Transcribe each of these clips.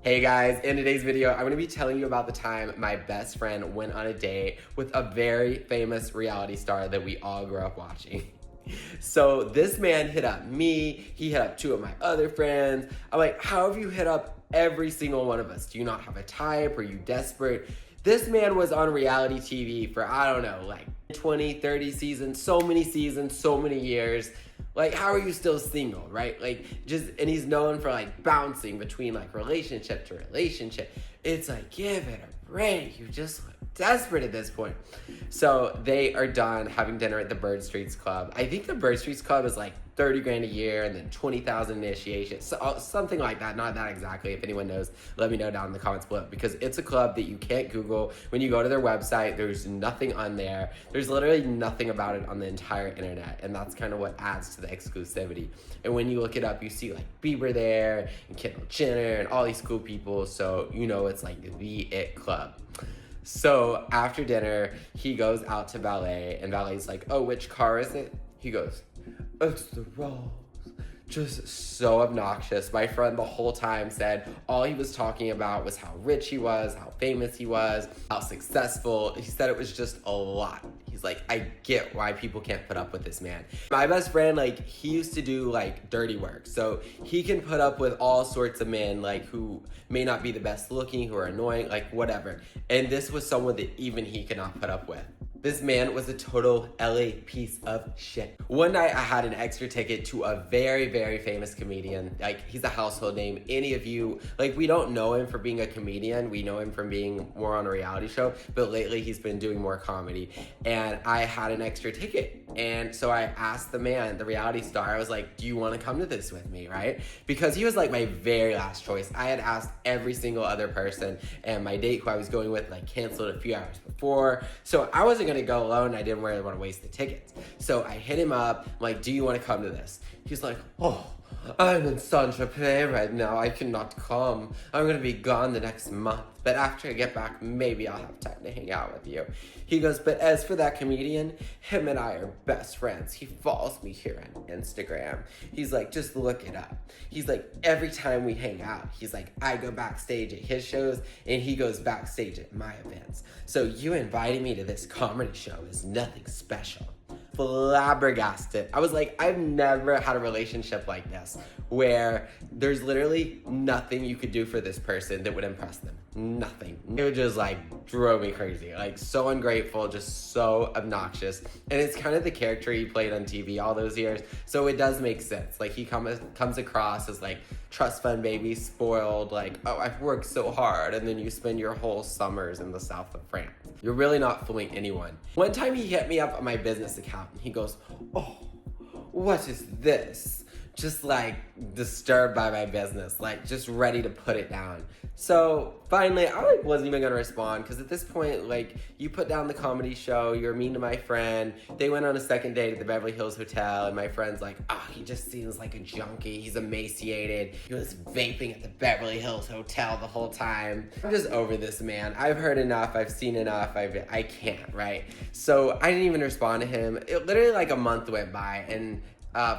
Hey guys, in today's video, I'm gonna be telling you about the time my best friend went on a date with a very famous reality star that we all grew up watching. So this man hit up me, he hit up two of my other friends. I'm like, how have you hit up every single one of us? Do you not have a type? Are you desperate? This man was on reality TV for, I don't know, like 20, 30 seasons, so many years. Like, how are you still single, right? Like, and he's known for like bouncing between like relationship to relationship. It's like, give it a break. You just look desperate at this point. So they are done having dinner at the Bird Streets Club. I think the Bird Streets Club is like 30 grand a year and then 20,000 initiation, so, something like that. Not that exactly. If anyone knows, let me know down in the comments below, because it's a club that you can't Google. When you go to their website, there's nothing on there. There's literally nothing about it on the entire internet, and that's kind of what adds to the exclusivity. And when you look it up, you see like Bieber there and Kendall Jenner and all these cool people, so you know it's like the it club. So after dinner, he goes out to valet, and valet's like, oh, which car is it? He goes, it's the Rolls. Just so obnoxious. My friend the whole time said all he was talking about was how rich he was, how famous he was, how successful. He said it was just a lot. He's like, I get why people can't put up with this man. My best friend, like, he used to do like dirty work. So he can put up with all sorts of men, like, who may not be the best looking, who are annoying, like whatever. And this was someone that even he could not put up with. This man was a total LA piece of shit. One night I had an extra ticket to a very, very famous comedian. Like, he's a household name. Any of you, like, we don't know him for being a comedian. We know him from being more on a reality show, but lately he's been doing more comedy. And I had an extra ticket. And so I asked the man, the reality star, I was like, do you want to come to this with me, right? Because he was like my very last choice. I had asked every single other person, and my date who I was going with like canceled a few hours before. So I wasn't gonna go alone. I didn't really want to waste the tickets. So I hit him up, I'm like, do you want to come to this? He's like, oh, I'm in Saint-Tropez right now. I cannot come. I'm gonna be gone the next month. But after I get back, maybe I'll have time to hang out with you. He goes, but as for that comedian, him and I are best friends. He follows me here on Instagram. He's like, just look it up. He's like, every time we hang out, he's like, I go backstage at his shows and he goes backstage at my events. So you inviting me to this comedy show is nothing special. Flabbergasted. I was like, I've never had a relationship like this where there's literally nothing you could do for this person that would impress them. Nothing. It just like drove me crazy. Like, so ungrateful, just so obnoxious. And it's kind of the character he played on TV all those years, so it does make sense. Like, he comes across as like trust fund baby, spoiled, like, oh, I've worked so hard, and then you spend your whole summers in the south of France. You're really not fooling anyone. One time he hit me up on my business account and he goes, oh, what is this? Just like disturbed by my business, like just ready to put it down. So finally, I like wasn't even gonna respond, because at this point, like, you put down the comedy show, you're mean to my friend. They went on a second date at the Beverly Hills Hotel, and my friend's like, oh, he just seems like a junkie. He's emaciated. He was vaping at the Beverly Hills Hotel the whole time. I'm just over this man. I've heard enough. I've seen enough. I can't, right? So I didn't even respond to him. It literally like a month went by, and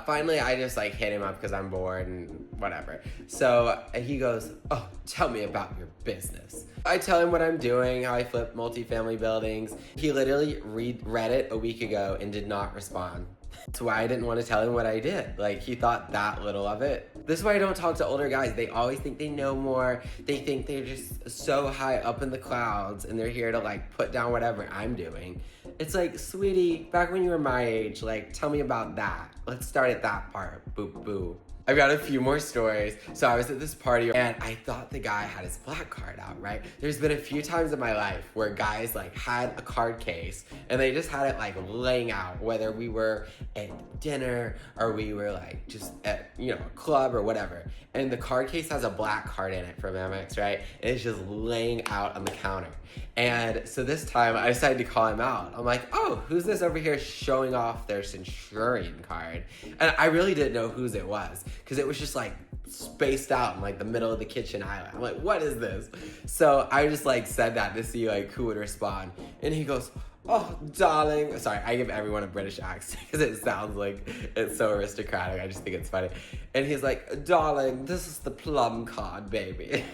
finally, I just like hit him up because I'm bored and whatever. So he goes, oh, tell me about your business. I tell him what I'm doing, how I flip multifamily buildings. He literally read it a week ago and did not respond. That's why I didn't want to tell him what I did. Like, he thought that little of it. This is why I don't talk to older guys. They always think they know more. They think they're just so high up in the clouds and they're here to like put down whatever I'm doing. It's like, sweetie, back when you were my age, like, tell me about that. Let's start at that part. Boo boo. I've got a few more stories. So I was at this party and I thought the guy had his black card out, right? There's been a few times in my life where guys like had a card case and they just had it like laying out, whether we were at dinner or we were like just at, you know, a club or whatever. And the card case has a black card in it from Amex, right? And it's just laying out on the counter. And so this time I decided to call him out. I'm like, oh, who's this over here showing off their Centurion card? And I really didn't know whose it was, because it was just like spaced out in like the middle of the kitchen island. I'm like, what is this? So I just like said that to see like who would respond. And he goes, oh, darling. Sorry, I give everyone a British accent because it sounds like it's so aristocratic. I just think it's funny. And he's like, darling, this is the plum card, baby.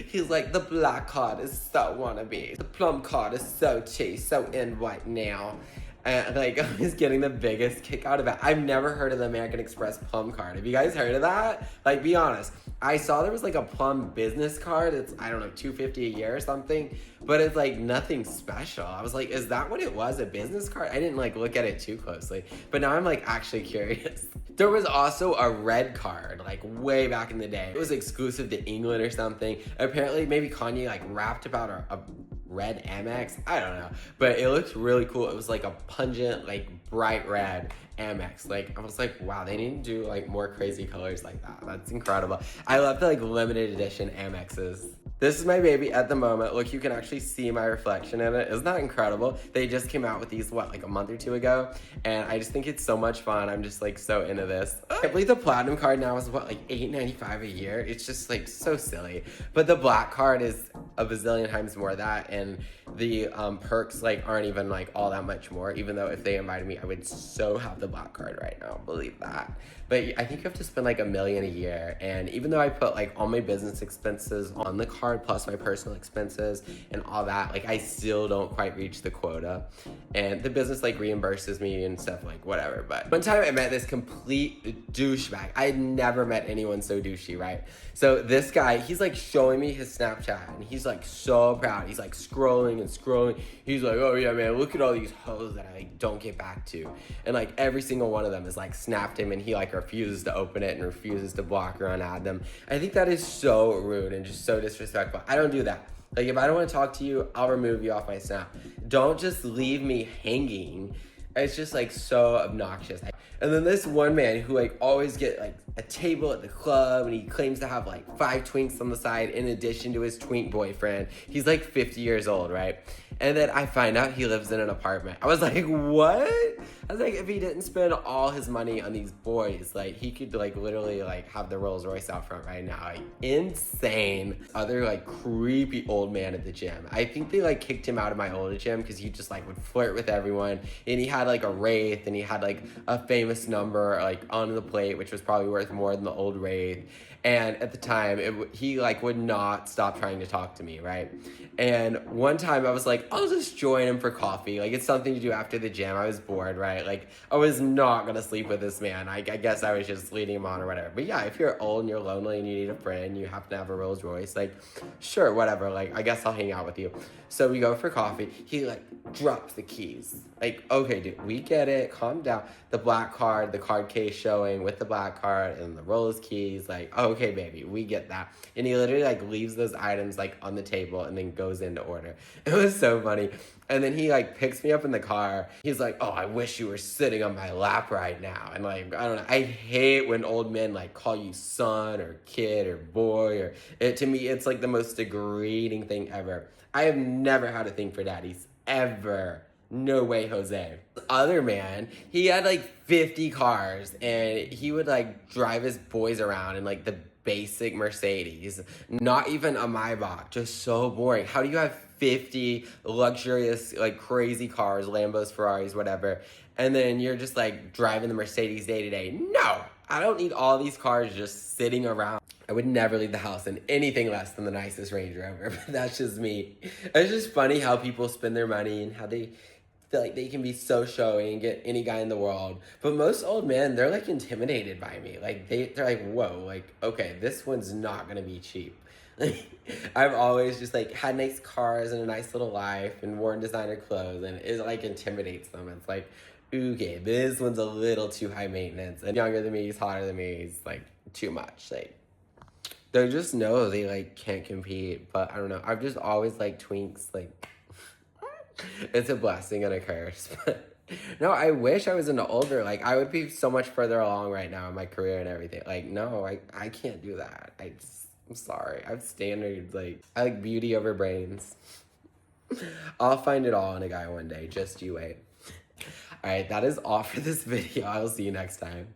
He's like, the black card is so wannabe. The plum card is so tea, so in right now. And like, I was getting the biggest kick out of it. I've never heard of the American Express plum card. Have you guys heard of that? Like, be honest. I saw there was like a plum business card. It's, I don't know, $250 a year or something. But it's like nothing special. I was like, is that what it was? A business card? I didn't like look at it too closely. But now I'm like actually curious. There was also a red card, like way back in the day. It was exclusive to England or something. Apparently, maybe Kanye like rapped about a red Amex. I don't know. But it looked really cool. It was like a pungent, like bright red Amex. Like, I was like, wow, they need to do like more crazy colors like that. That's incredible. I love the like limited edition Amexes. This is my baby at the moment. Look, you can actually see my reflection in it. Isn't that incredible? They just came out with these, what, like a month or two ago? And I just think it's so much fun. I'm just like so into this. I believe the platinum card now is what, like $8.95 a year? It's just like so silly. But the black card is a bazillion times more of that. And the perks like aren't even like all that much more, even though if they invited me, I would so have the black card right now. Believe that. But I think you have to spend like $1 million a year. And even though I put like all my business expenses on the card plus my personal expenses and all that, like I still don't quite reach the quota. And the business like reimburses me and stuff, like whatever. But one time I met this complete douchebag. I had never met anyone so douchey, right? So this guy, he's like showing me his Snapchat and he's like so proud. He's like scrolling and scrolling. He's like, oh yeah, man, look at all these hoes that I like don't get back to. And like every single one of them is like snapped him and he like refuses to open it and refuses to block or unadd them. I think that is so rude and just so disrespectful. I don't do that. Like if I don't want to talk to you, I'll remove you off my Snap. Don't just leave me hanging. It's just like so obnoxious. And then this one man who like always get like a table at the club and he claims to have like 5 twinks on the side in addition to his twink boyfriend. He's like 50 years old, right? And then I find out he lives in an apartment. I was like, what? I was like, if he didn't spend all his money on these boys, like he could like literally like have the Rolls Royce out front right now. Like insane. Other like creepy old man at the gym. I think they like kicked him out of my old gym because he just like would flirt with everyone. And he had like a Wraith and he had like a famous number like on the plate, which was probably worth more than the old Wraith. And at the time, he like would not stop trying to talk to me, right? And one time I was like, I'll just join him for coffee. Like it's something to do after the gym. I was bored, right? Like I was not gonna sleep with this man. I guess I was just leading him on or whatever. But yeah, if you're old and you're lonely and you need a friend, you happen to have a Rolls Royce, like sure, whatever. Like I guess I'll hang out with you. So we go for coffee. He like drops the keys. Like, okay, dude, we get it. Calm down. The black card, the card case showing with the black card and the Rolls keys. Like, okay, baby, we get that. And he literally like leaves those items like on the table and then goes in to order. It was so funny. And then he like picks me up in the car. He's like, oh, I wish you were sitting on my lap right now. And like, I don't know. I hate when old men like call you son or kid or boy or to me, it's like the most degrading thing ever. I have never had a thing for daddies ever. No way, Jose. The other man, he had like 50 cars and he would like drive his boys around in like the basic Mercedes, not even a Maybach, just so boring. How do you have 50 luxurious, like crazy cars, Lambos, Ferraris, whatever, and then you're just like driving the Mercedes day to day? No, I don't need all these cars just sitting around. I would never leave the house in anything less than the nicest Range Rover, but that's just me. It's just funny how people spend their money and how they feel like they can be so showy and get any guy in the world. But most old men, they're like intimidated by me. Like they're like, whoa, like, okay, this one's not gonna be cheap. I've always just like had nice cars and a nice little life and worn designer clothes, and it like intimidates them. It's like, okay, this one's a little too high maintenance and younger than me, he's hotter than me, he's like too much. Like they just know they like can't compete. But I don't know, I've just always liked twinks. Like it's a blessing and a curse. But no, I wish I was into older. Like I would be so much further along right now in my career and everything. Like no, I can't do that. I'm sorry. I have standards. Like I like beauty over brains. I'll find it all in a guy one day. Just you wait. All right, that is all for this video. I will see you next time.